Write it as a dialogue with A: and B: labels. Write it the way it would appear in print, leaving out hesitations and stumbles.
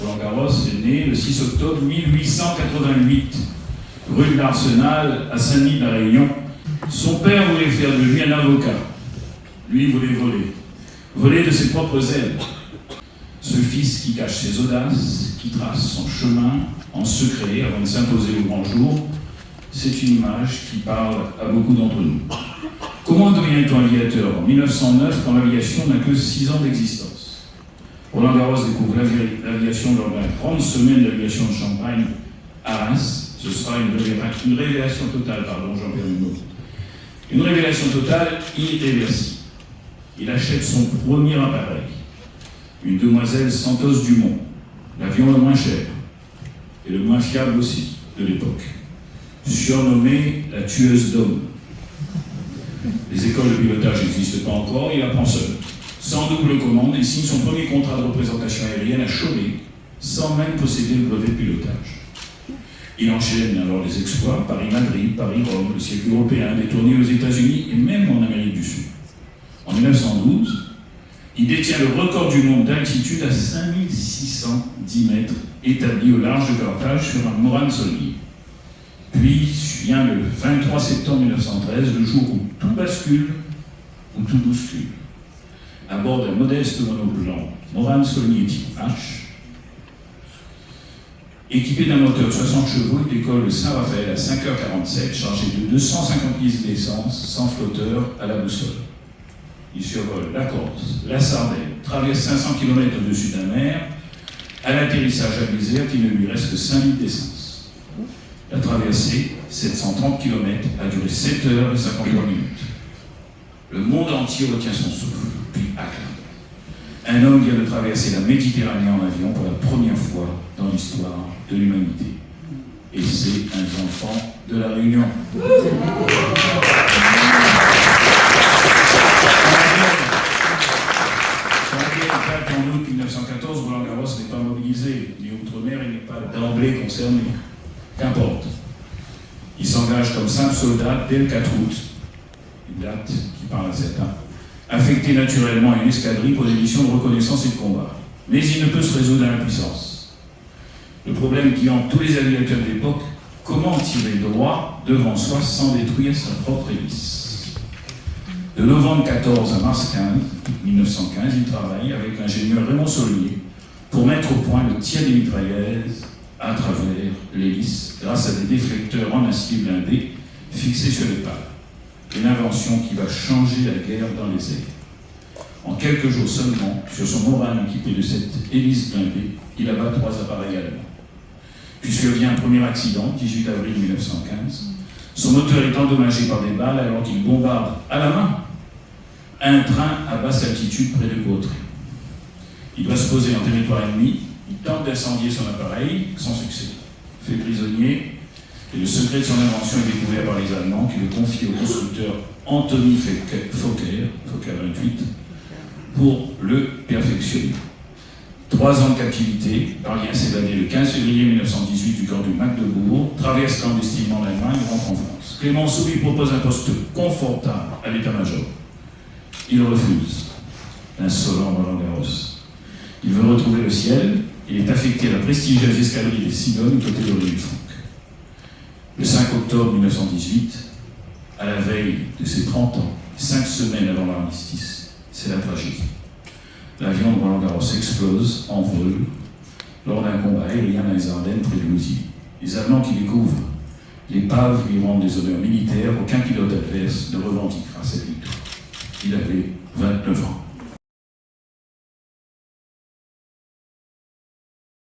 A: Roland Garros est né le 6 octobre 1888, rue de l'Arsenal, à Saint-Denis de la Réunion. Son père voulait faire de lui un avocat. Lui voulait voler. Voler de ses propres ailes. Ce fils qui cache ses audaces, qui trace son chemin en secret avant de s'imposer au grand jour, c'est une image qui parle à beaucoup d'entre nous. Comment devient-on aviateur en 1909 quand l'aviation n'a que 6 ans d'existence? Roland Garros découvre l'aviation lors de la grande semaine d'aviation de Champagne à Reims. Ce sera une révélation totale, pardon, Jean-Pierre Munot. Une révélation totale irréversible. Il achète son premier appareil, une demoiselle Santos Dumont, l'avion le moins cher et le moins fiable aussi de l'époque, surnommée la tueuse d'hommes. Les écoles de pilotage n'existent pas encore, il apprend seul, sans double commande, et signe son premier contrat de représentation aérienne à Cholet, sans même posséder le brevet de pilotage. Il enchaîne alors les exploits, Paris-Madrid, Paris-Rome, le circuit européen, des tournées aux États-Unis et même en Amérique du Sud. En 1912, il détient le record du monde d'altitude à 5610 mètres, établi au large de Carthage sur un Morane-Saulnier. Puis vient le 23 septembre 1913, le jour où tout bascule, où tout bouscule. À bord d'un modeste monoplan Morane-Saulnier type H, équipé d'un moteur de 60 chevaux, il décolle le Saint-Raphaël à 5h47, chargé de 250 litres d'essence, sans flotteur, à la boussole. Il survole la Corse, la Sardaigne, traverse 500 km au-dessus de la mer. À l'atterrissage à Bizerte, il ne lui reste que 5 litres d'essence. La traversée, 730 km, a duré 7h53 minutes. Le monde entier retient son souffle, puis acclame. Un homme vient de traverser la Méditerranée en avion pour la première fois dans l'histoire de l'humanité. Et c'est un enfant de la Réunion. En août 1914, Roland Garros n'est pas mobilisé, ni outre-mer, il n'est pas d'emblée concerné. Qu'importe. Il s'engage comme simple soldat dès le 4 août, une date qui parle à certains, affecté naturellement à une escadrille pour des missions de reconnaissance et de combat. Mais il ne peut se résoudre à l'impuissance. Le problème qui hante tous les aviateurs de l'époque, comment tirer droit devant soi sans détruire sa propre hélice? De novembre 14 à mars 1915, il travaille avec l'ingénieur Raymond Saulnier pour mettre au point le tir des mitrailleuses à travers l'hélice grâce à des déflecteurs en acier blindé fixés sur les pales. Une invention qui va changer la guerre dans les airs. En quelques jours seulement, sur son Morane équipé de cette hélice blindée, il abat 3 appareils allemands. Puis survient un premier accident, 18 avril 1915. Son moteur est endommagé par des balles alors qu'il bombarde à la main un train à basse altitude près de Gautry. Il doit se poser en territoire ennemi, il tente d'incendier son appareil, sans succès. Fait prisonnier, et le secret de son invention est découvert par les Allemands qui le confient au constructeur Anthony Fokker 28, pour le perfectionner. 3 ans de captivité, parvient à s'évader le 15 février 1918 du corps du Magdebourg, traverse clandestinement l'Allemagne et rentre en France. Clémenceau lui propose un poste confortable à l'état-major. Il refuse. L'insolent Roland Garros. Il veut retrouver le ciel. Il est affecté à la prestigieuse escadrille des Cigognes côté d'Aurélie Franck. Le 5 octobre 1918, à la veille de ses 30 ans, 5 semaines avant l'armistice, c'est la tragédie. L'avion de Roland Garros explose en vol lors d'un combat aérien dans les Ardennes près de Louzy. Les Allemands qui découvrent l'épave lui rendent des honneurs militaires, aucun pilote adverse ne revendiquera cette victoire. Il avait